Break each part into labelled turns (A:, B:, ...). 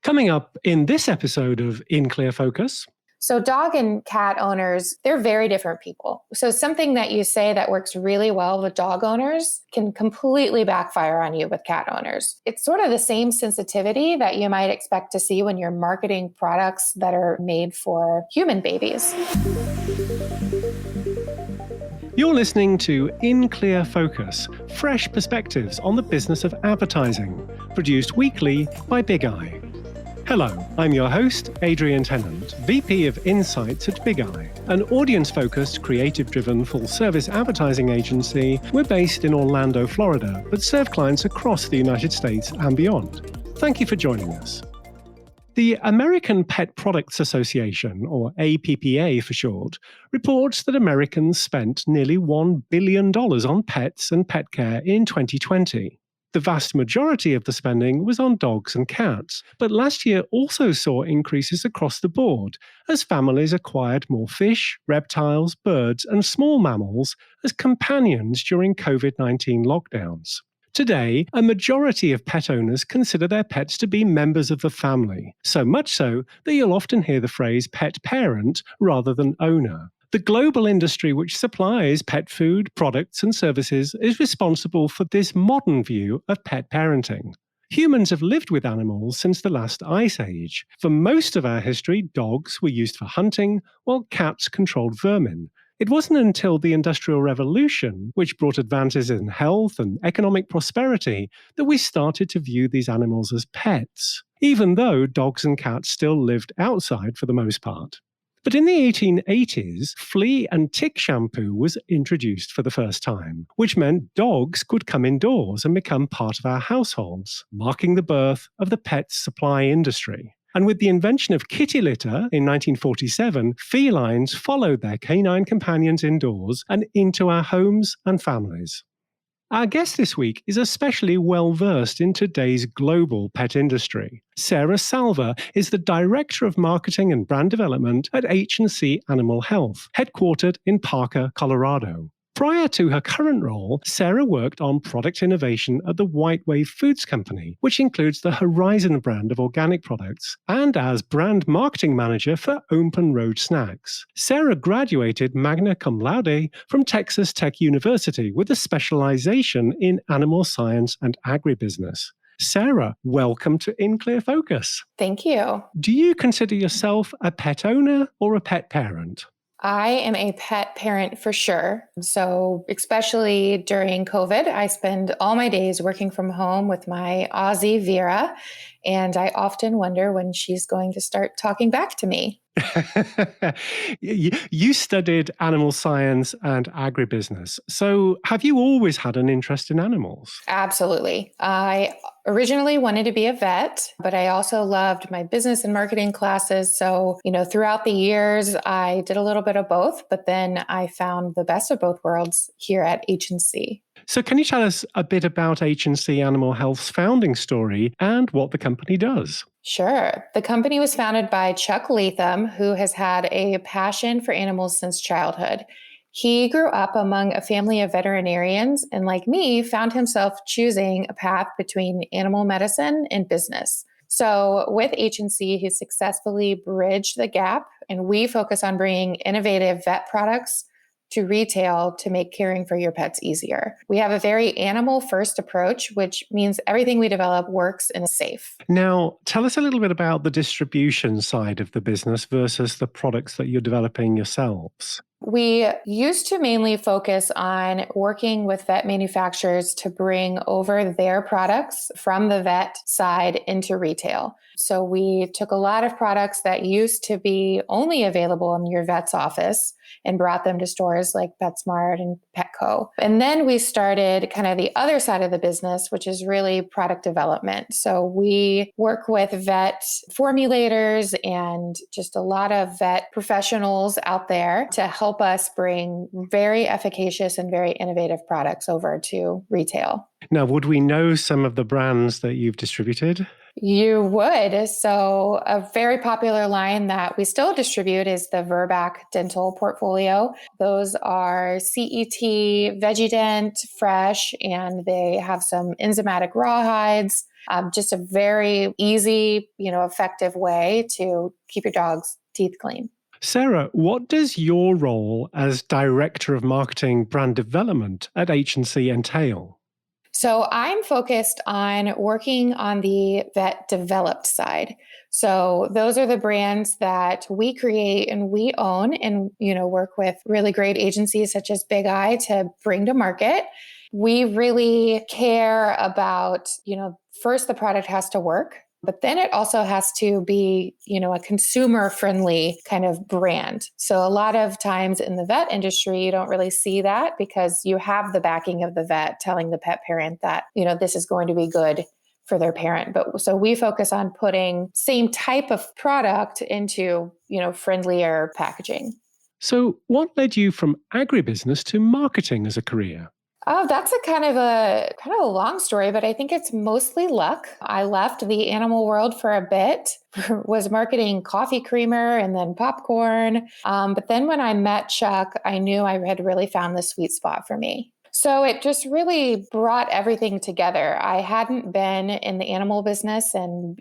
A: Coming up in this episode of In Clear Focus.
B: So dog and cat owners, they're very different people. So something that you say that works really well with dog owners can completely backfire on you with cat owners. It's sort of the same sensitivity that you might expect to see when you're marketing products that are made for human babies.
A: You're listening to In Clear Focus, fresh perspectives on the business of advertising, produced weekly by Bigeye. Hello, I'm your host, Adrian Tennant, VP of Insights at Bigeye, an audience-focused, creative-driven, full-service advertising agency. We're based in Orlando, Florida, but serve clients across the United States and beyond. Thank you for joining us. The American Pet Products Association, or APPA for short, reports that Americans spent nearly $1 billion on pets and pet care in 2020. The vast majority of the spending was on dogs and cats, but last year also saw increases across the board as families acquired more fish, reptiles, birds, and small mammals as companions during COVID-19 lockdowns. Today, a majority of pet owners consider their pets to be members of the family, so much so that you'll often hear the phrase pet parent rather than owner. The global industry which supplies pet food, products, and services is responsible for this modern view of pet parenting. Humans have lived with animals since the last ice age. For most of our history, dogs were used for hunting, while cats controlled vermin. It wasn't until the Industrial Revolution, which brought advances in health and economic prosperity, that we started to view these animals as pets, even though dogs and cats still lived outside for the most part. But in the 1880s, flea and tick shampoo was introduced for the first time, which meant dogs could come indoors and become part of our households, marking the birth of the pet supply industry. And with the invention of kitty litter in 1947, felines followed their canine companions indoors and into our homes and families. Our guest this week is especially well-versed in today's global pet industry. Sarah Salva is the Director of Marketing and Brand Development at H&C Animal Health, headquartered in Parker, Colorado. Prior to her current role, Sarah worked on product innovation at the White Wave Foods Company, which includes the Horizon brand of organic products, and as brand marketing manager for Open Road Snacks. Sarah graduated magna cum laude from Texas Tech University with a specialization in animal science and agribusiness. Sarah, welcome to In Clear Focus.
B: Thank you.
A: Do you consider yourself a pet owner or a pet parent?
B: I am a pet parent for sure. So especially during COVID, I spend all my days working from home with my Aussie Vera, and I often wonder when she's going to start talking back to me.
A: You studied animal science and agribusiness. So have you always had an interest in animals?
B: Absolutely. I originally wanted to be a vet, but I also loved my business and marketing classes. So, throughout the years, I did a little bit of both, but then I found the best of both worlds here at H&C.
A: So can you tell us a bit about H&C Animal Health's founding story and what the company does?
B: Sure. The company was founded by Chuck Latham, who has had a passion for animals since childhood. He grew up among a family of veterinarians and, like me, found himself choosing a path between animal medicine and business. So with H&C, he successfully bridged the gap, and we focus on bringing innovative vet products to retail to make caring for your pets easier. We have a very animal-first approach, which means everything we develop works and is safe.
A: Now, tell us a little bit about the distribution side of the business versus the products that you're developing yourselves.
B: We used to mainly focus on working with vet manufacturers to bring over their products from the vet side into retail. So we took a lot of products that used to be only available in your vet's office and brought them to stores like PetSmart and Petco. And then we started kind of the other side of the business, which is really product development. So we work with vet formulators and just a lot of vet professionals out there to help us bring very efficacious and very innovative products over to retail.
A: Now, would we know some of the brands that you've distributed?
B: You would. So, a very popular line that we still distribute is the Verbac dental portfolio. Those are CET, VeggieDent, Fresh, and they have some enzymatic rawhides. Just a very easy, effective way to keep your dog's teeth clean.
A: Sarah, what does your role as Director of Marketing Brand Development at H&C entail?
B: So I'm focused on working on the vet developed side. So those are the brands that we create and we own and, work with really great agencies such as Bigeye to bring to market. We really care about, first the product has to work. But then it also has to be, a consumer friendly kind of brand. So a lot of times in the vet industry, you don't really see that because you have the backing of the vet telling the pet parent that, this is going to be good for their parent. But so we focus on putting same type of product into, friendlier packaging.
A: So what led you from agribusiness to marketing as a career?
B: Oh, that's a kind of a long story, but I think it's mostly luck. I left the animal world for a bit, was marketing coffee creamer and then popcorn. But then when I met Chuck, I knew I had really found the sweet spot for me. So it just really brought everything together. I hadn't been in the animal business in,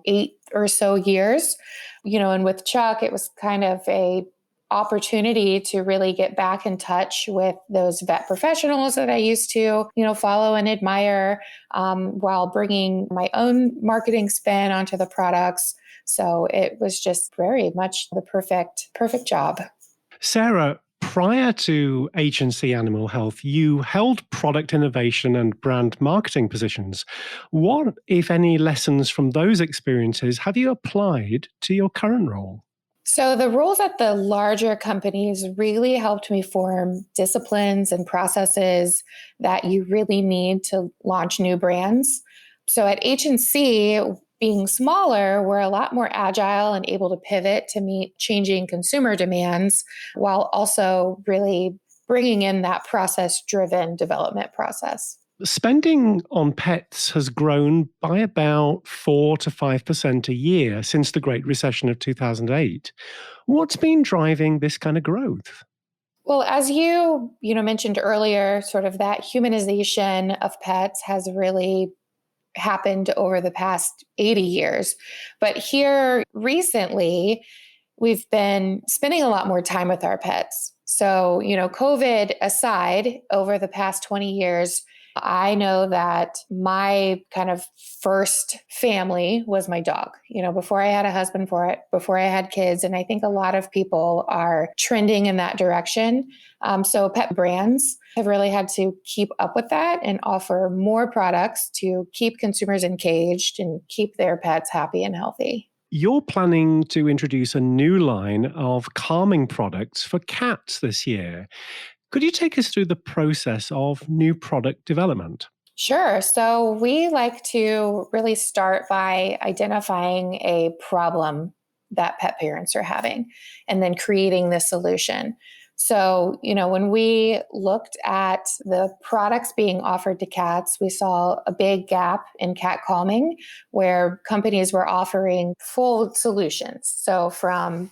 B: 8 or so years, and with Chuck, it was kind of a opportunity to really get back in touch with those vet professionals that I used to, follow and admire, while bringing my own marketing spin onto the products. So it was just very much the perfect job.
A: Sarah, prior to H&C Animal Health, you held product innovation and brand marketing positions. What, if any, lessons from those experiences have you applied to your current role?
B: So the roles at the larger companies really helped me form disciplines and processes that you really need to launch new brands. So at H&C, being smaller, we're a lot more agile and able to pivot to meet changing consumer demands while also really bringing in that process-driven development process.
A: Spending on pets has grown by about 4 to 5% a year since the Great Recession of 2008. What's been driving this kind of growth?
B: Well, as you mentioned earlier, sort of that humanization of pets has really happened over the past 80 years. But here recently, we've been spending a lot more time with our pets. So, COVID aside, over the past 20 years, I know that my kind of first family was my dog, before I had a husband for it, before I had kids. And I think a lot of people are trending in that direction. So pet brands have really had to keep up with that and offer more products to keep consumers engaged and keep their pets happy and healthy.
A: You're planning to introduce a new line of calming products for cats this year. Could you take us through the process of new product development?
B: Sure. So we like to really start by identifying a problem that pet parents are having and then creating the solution. So, when we looked at the products being offered to cats, we saw a big gap in cat calming where companies were offering full solutions. So from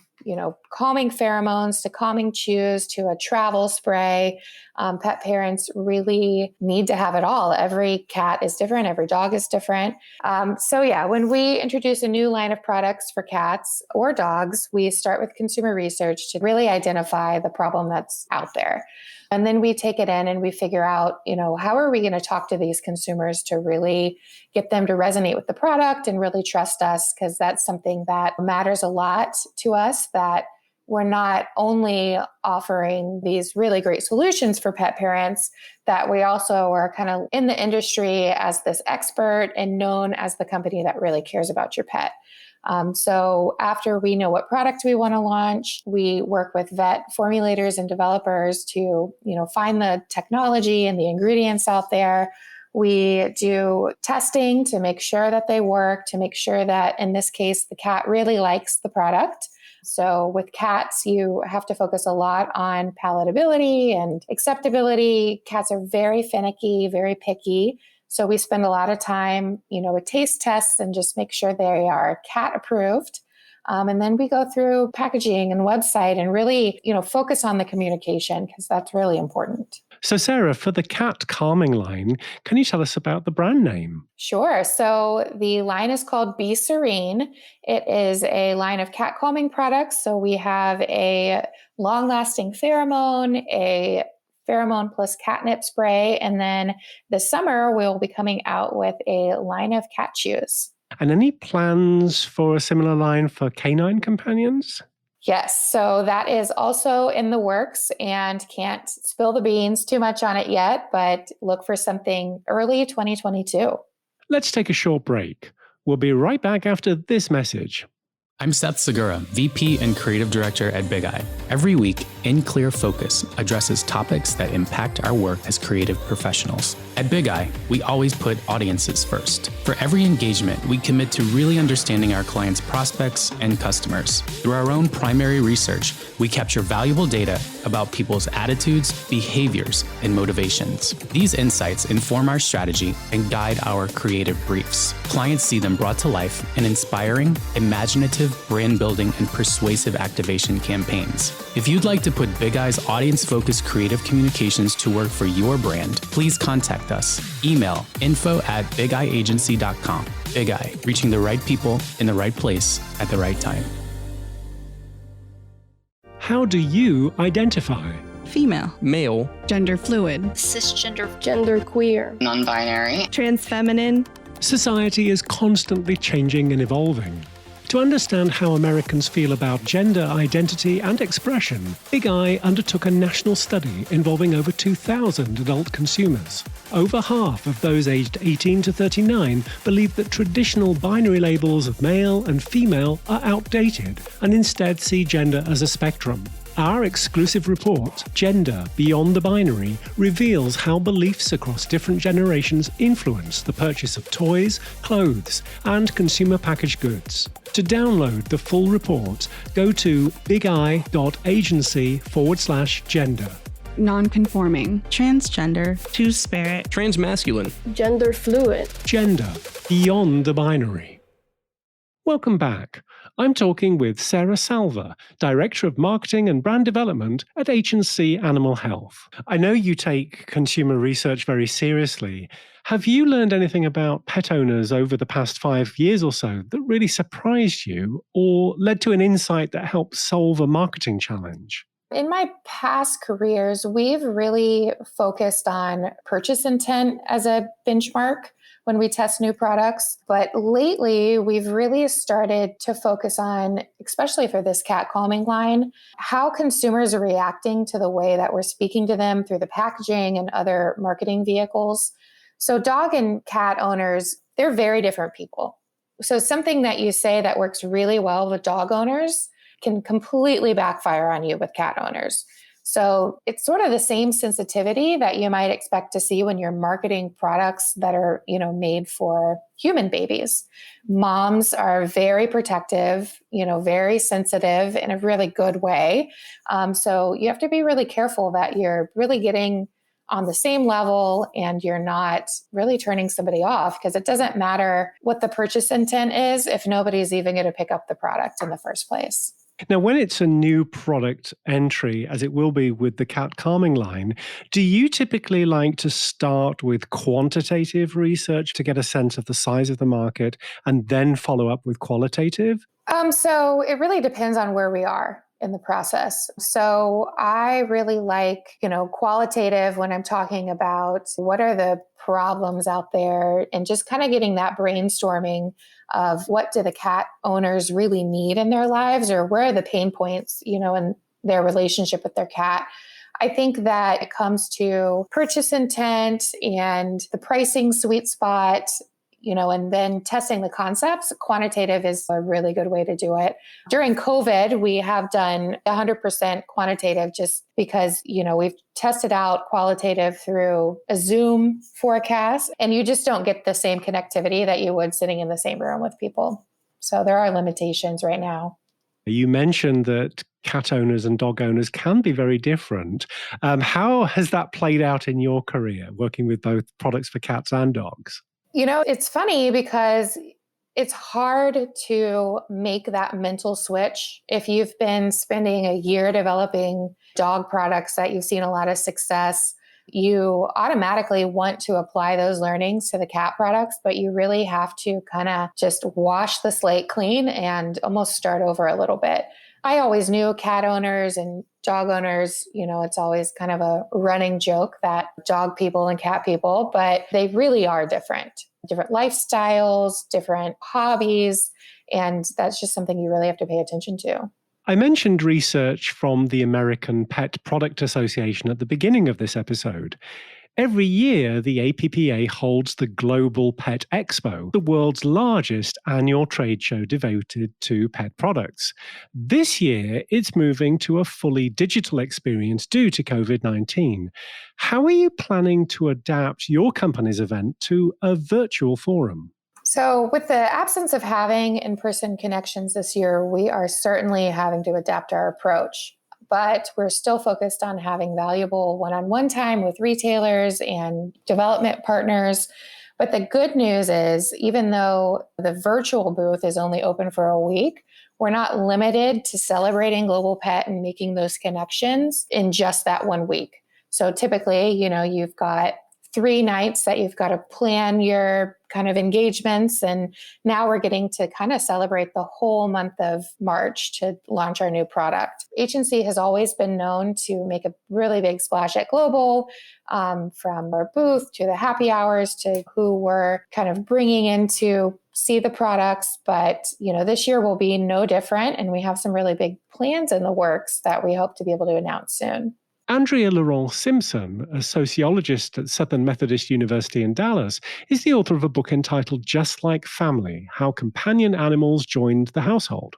B: calming pheromones to calming chews to a travel spray. Pet parents really need to have it all. Every cat is different. Every dog is different. When we introduce a new line of products for cats or dogs, we start with consumer research to really identify the problem that's out there. And then we take it in and we figure out, how are we going to talk to these consumers to really get them to resonate with the product and really trust us? Because that's something that matters a lot to us, that we're not only offering these really great solutions for pet parents, that we also are kind of in the industry as this expert and known as the company that really cares about your pet. So after we know what product we want to launch, we work with vet formulators and developers to, find the technology and the ingredients out there. We do testing to make sure that they work, to make sure that, in this case, the cat really likes the product. So with cats, you have to focus a lot on palatability and acceptability. Cats are very finicky, very picky. So we spend a lot of time, with taste tests and just make sure they are cat approved. And then we go through packaging and website and really, focus on the communication because that's really important.
A: So Sarah, for the cat calming line, can you tell us about the brand name?
B: Sure. So the line is called Be Serene. It is a line of cat calming products. So we have a long-lasting pheromone, a pheromone plus catnip spray, and then this summer we'll be coming out with a line of cat chews.
A: And any plans for a similar line for canine companions?
B: Yes, so that is also in the works and can't spill the beans too much on it yet, but look for something early 2022.
A: Let's take a short break. We'll be right back after this message.
C: I'm Seth Segura, VP and Creative Director at Bigeye. Every week, In Clear Focus addresses topics that impact our work as creative professionals. At Bigeye, we always put audiences first. For every engagement, we commit to really understanding our clients' prospects and customers. Through our own primary research, we capture valuable data about people's attitudes, behaviors, and motivations. These insights inform our strategy and guide our creative briefs. Clients see them brought to life in inspiring, imaginative, brand building, and persuasive activation campaigns. If you'd like to put Bigeye's audience-focused creative communications to work for your brand, please contact us. Email info@bigeyeagency.com. Bigeye, reaching the right people in the right place at the right time.
A: How do you identify?
D: Female,
E: male,
D: gender fluid,
F: cisgender, genderqueer,
G: non-binary,
D: transfeminine.
A: Society is constantly changing and evolving. To understand how Americans feel about gender identity and expression, Bigeye undertook a national study involving over 2,000 adult consumers. Over half of those aged 18 to 39 believe that traditional binary labels of male and female are outdated and instead see gender as a spectrum. Our exclusive report, Gender Beyond the Binary, reveals how beliefs across different generations influence the purchase of toys, clothes, and consumer packaged goods. To download the full report, go to bigeye.agency/gender.
D: Non-conforming, transgender, two-spirit,
E: transmasculine,
F: gender fluid.
A: Gender Beyond the Binary. Welcome back. I'm talking with Sarah Salva, Director of Marketing and Brand Development at H&C Animal Health. I know you take consumer research very seriously. Have you learned anything about pet owners over the past 5 years or so that really surprised you or led to an insight that helped solve a marketing challenge?
B: In my past careers, we've really focused on purchase intent as a benchmark when we test new products. But lately, we've really started to focus on, especially for this cat calming line, how consumers are reacting to the way that we're speaking to them through the packaging and other marketing vehicles. So dog and cat owners, they're very different people. So something that you say that works really well with dog owners can completely backfire on you with cat owners. So it's sort of the same sensitivity that you might expect to see when you're marketing products that are, made for human babies. Moms are very protective, very sensitive in a really good way. So you have to be really careful that you're really getting on the same level and you're not really turning somebody off, because it doesn't matter what the purchase intent is if nobody's even going to pick up the product in the first place.
A: Now, when it's a new product entry, as it will be with the cat calming line, do you typically like to start with quantitative research to get a sense of the size of the market and then follow up with qualitative?
B: So it really depends on where we are in the process. So I really like, qualitative when I'm talking about what are the problems out there and just kind of getting that brainstorming of what do the cat owners really need in their lives, or where are the pain points, in their relationship with their cat. I think that it comes to purchase intent and the pricing sweet spot. and then testing the concepts. Quantitative is a really good way to do it. During COVID, we have done 100% quantitative just because, we've tested out qualitative through a Zoom forecast, and you just don't get the same connectivity that you would sitting in the same room with people. So there are limitations right now.
A: You mentioned that cat owners and dog owners can be very different. How has that played out in your career, working with both products for cats and dogs?
B: It's funny because it's hard to make that mental switch. If you've been spending a year developing dog products that you've seen a lot of success, you automatically want to apply those learnings to the cat products, but you really have to kind of just wash the slate clean and almost start over a little bit. I always knew cat owners and dog owners, it's always kind of a running joke that dog people and cat people, but they really are different lifestyles, different hobbies. And that's just something you really have to pay attention to.
A: I mentioned research from the American Pet Product Association at the beginning of this episode. Every year, the APPA holds the Global Pet Expo, the world's largest annual trade show devoted to pet products. This year, it's moving to a fully digital experience due to COVID-19. How are you planning to adapt your company's event to a virtual forum?
B: So with the absence of having in-person connections this year, we are certainly having to adapt our approach. But we're still focused on having valuable one-on-one time with retailers and development partners. But the good news is, even though the virtual booth is only open for a week, we're not limited to celebrating Global Pet and making those connections in just that 1 week. So typically, you've got 3 nights that you've got to plan your kind of engagements. And now we're getting to kind of celebrate the whole month of March to launch our new product. H&C has always been known to make a really big splash at Global, from our booth to the happy hours to who we're kind of bringing in to see the products. But, this year will be no different. And we have some really big plans in the works that we hope to be able to announce soon.
A: Andrea Laurent Simpson, a sociologist at Southern Methodist University in Dallas, is the author of a book entitled Just Like Family: How Companion Animals Joined the Household.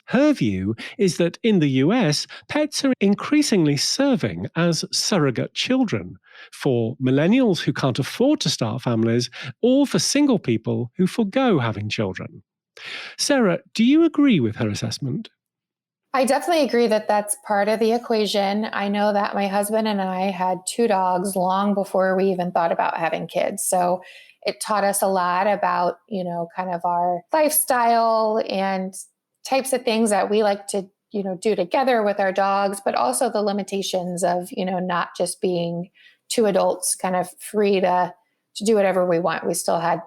A: Her view is that in the US, pets are increasingly serving as surrogate children for millennials who can't afford to start families, or for single people who forgo having children. Sarah, do you agree with her assessment?
B: I definitely agree that that's part of the equation. I know that my husband and I had 2 dogs long before we even thought about having kids. So it taught us a lot about, kind of our lifestyle and types of things that we like to, do together with our dogs, but also the limitations of, not just being 2 adults kind of free to do whatever we want. We still had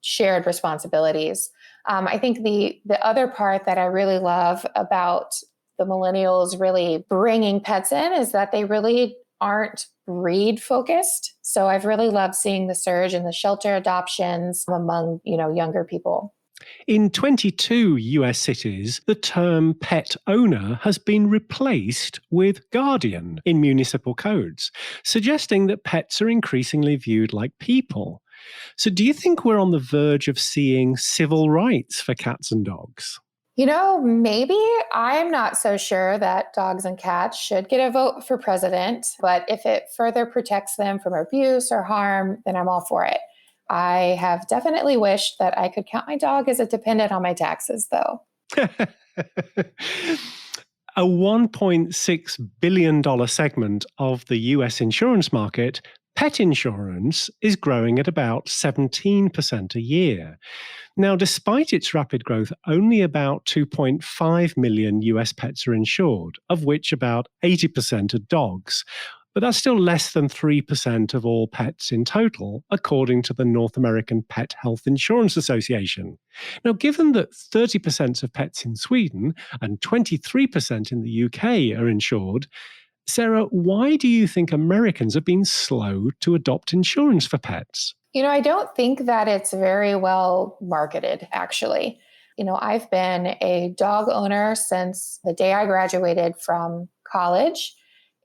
B: shared responsibilities. I think the other part that I really love about the millennials really bringing pets in is that they really aren't breed focused. So I've really loved seeing the surge in the shelter adoptions among, younger people.
A: In 22 US cities, the term pet owner has been replaced with guardian in municipal codes, suggesting that pets are increasingly viewed like people. So do you think we're on the verge of seeing civil rights for cats and dogs?
B: Maybe. I'm not so sure that dogs and cats should get a vote for president, but if it further protects them from abuse or harm, then I'm all for it. I have definitely wished that I could count my dog as a dependent on my taxes, though.
A: A $1.6 billion segment of the US insurance market, pet insurance, is growing at about 17% a year. Now, despite its rapid growth, only about 2.5 million US pets are insured, of which about 80% are dogs. But that's still less than 3% of all pets in total, according to the North American Pet Health Insurance Association. Now, given that 30% of pets in Sweden and 23% in the UK are insured, Sarah, why do you think Americans have been slow to adopt insurance for pets?
B: I don't think that it's very well marketed, actually. I've been a dog owner since the day I graduated from college.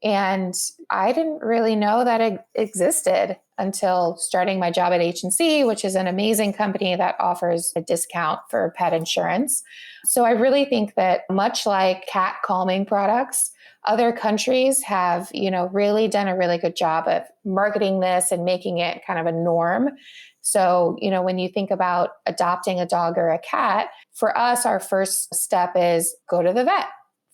B: And I didn't really know that it existed until starting my job at H&C, which is an amazing company that offers a discount for pet insurance. So I really think that much like cat calming products, other countries have, really done a really good job of marketing this and making it kind of a norm. So, when you think about adopting a dog or a cat, for us, our first step is go to the vet.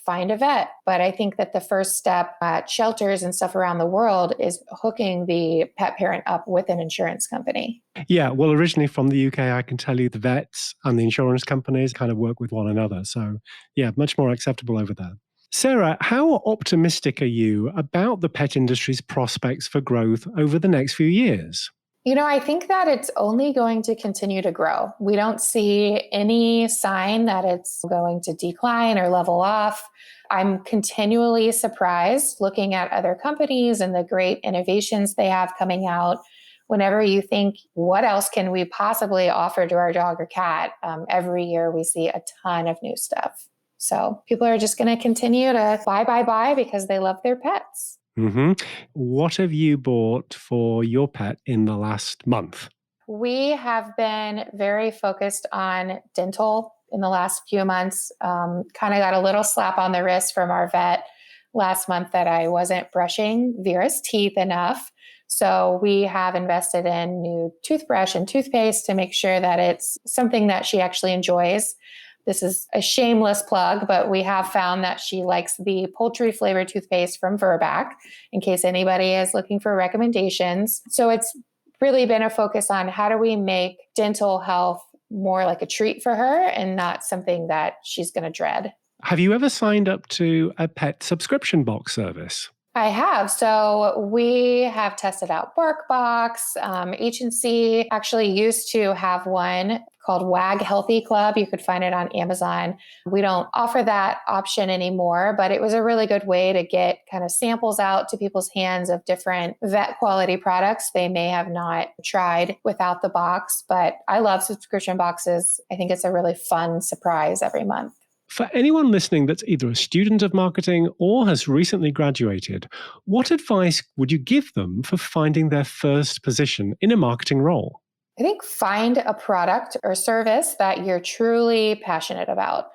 B: Find a vet. But I think that the first step at shelters and stuff around the world is hooking the pet parent up with an insurance company.
A: Yeah, well, originally from the UK, I can tell you the vets and the insurance companies kind of work with one another. So yeah, much more acceptable over there. Sarah, how optimistic are you about the pet industry's prospects for growth over the next few years?
B: I think that it's only going to continue to grow. We don't see any sign that it's going to decline or level off. I'm continually surprised looking at other companies and the great innovations they have coming out. Whenever you think, what else can we possibly offer to our dog or cat? Every year we see a ton of new stuff. So people are just going to continue to buy because they love their pets.
A: Mm-hmm. What have you bought for your pet in the last month?
B: We have been very focused on dental in the last few months. Kind of got a little slap on the wrist from our vet last month that I wasn't brushing Vera's teeth enough. So we have invested in new toothbrush and toothpaste to make sure that it's something that she actually enjoys. This is a shameless plug, but we have found that she likes the poultry flavored toothpaste from Verbac, in case anybody is looking for recommendations. So it's really been a focus on how do we make dental health more like a treat for her and not something that she's going to dread.
A: Have you ever signed up to a pet subscription box service?
B: I have. So we have tested out BarkBox. H&C actually used to have one called WAG Healthy Club. You could find it on Amazon. We don't offer that option anymore, but it was a really good way to get kind of samples out to people's hands of different vet quality products they may have not tried without the box. But I love subscription boxes. I think it's a really fun surprise every month.
A: For anyone listening that's either a student of marketing or has recently graduated, what advice would you give them for finding their first position in a marketing role?
B: I think find a product or service that you're truly passionate about.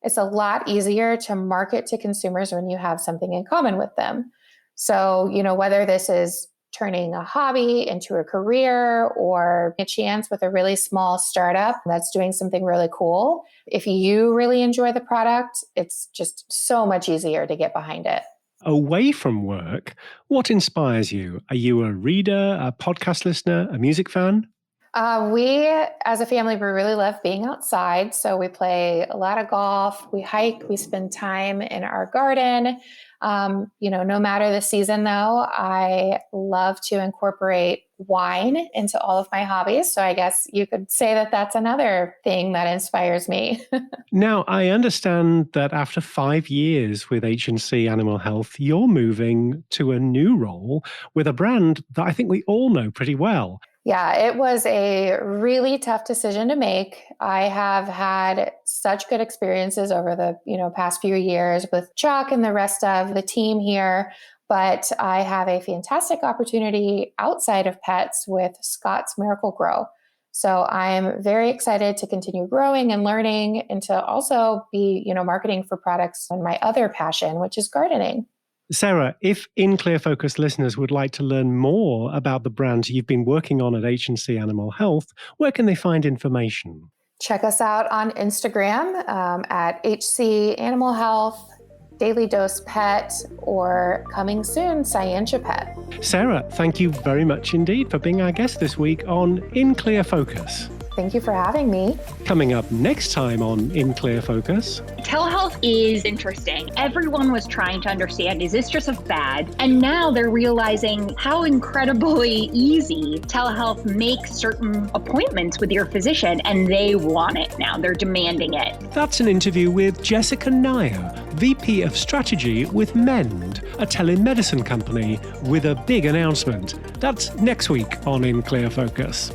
B: It's a lot easier to market to consumers when you have something in common with them. So, whether this is turning a hobby into a career or a chance with a really small startup that's doing something really cool. If you really enjoy the product, it's just so much easier to get behind it.
A: Away from work, what inspires you? Are you a reader, a podcast listener, a music fan?
B: We, as a family, we really love being outside. So we play a lot of golf, we hike, we spend time in our garden. No matter the season, though, I love to incorporate wine into all of my hobbies. So I guess you could say that that's another thing that inspires me.
A: Now, I understand that after 5 years with H&C Animal Health, you're moving to a new role with a brand that I think we all know pretty well.
B: Yeah, it was a really tough decision to make. I have had such good experiences over the past few years with Chuck and the rest of the team here, but I have a fantastic opportunity outside of pets with Scott's Miracle-Gro. So I'm very excited to continue growing and learning and to also be, marketing for products on my other passion, which is gardening.
A: Sarah, if In Clear Focus listeners would like to learn more about the brands you've been working on at H&C Animal Health, where can they find information?
B: Check us out on Instagram at HC Animal Health, Daily Dose Pet, or coming soon, Scientia Pet.
A: Sarah, thank you very much indeed for being our guest this week on In Clear Focus.
B: Thank you for having me.
A: Coming up next time on In Clear Focus.
E: Telehealth is interesting. Everyone was trying to understand, is this just a fad? And now they're realizing how incredibly easy telehealth makes certain appointments with your physician, and they want it now. They're demanding it.
A: That's an interview with Jessica Nair, VP of Strategy with Mend, a telemedicine company, with a big announcement. That's next week on In Clear Focus.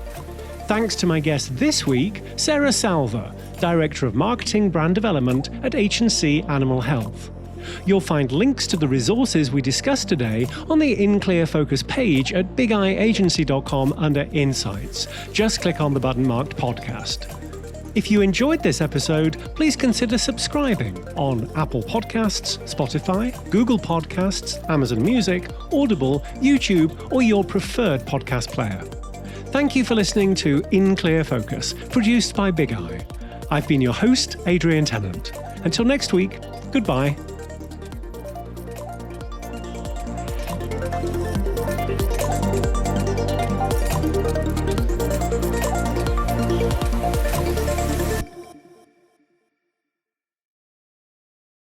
A: Thanks to my guest this week, Sarah Salva, Director of Marketing Brand Development at H&C Animal Health. You'll find links to the resources we discussed today on the In Clear Focus page at bigeyeagency.com under Insights. Just click on the button marked Podcast. If you enjoyed this episode, please consider subscribing on Apple Podcasts, Spotify, Google Podcasts, Amazon Music, Audible, YouTube, or your preferred podcast player. Thank you for listening to In Clear Focus, produced by Bigeye. I've been your host, Adrian Tennant. Until next week, goodbye.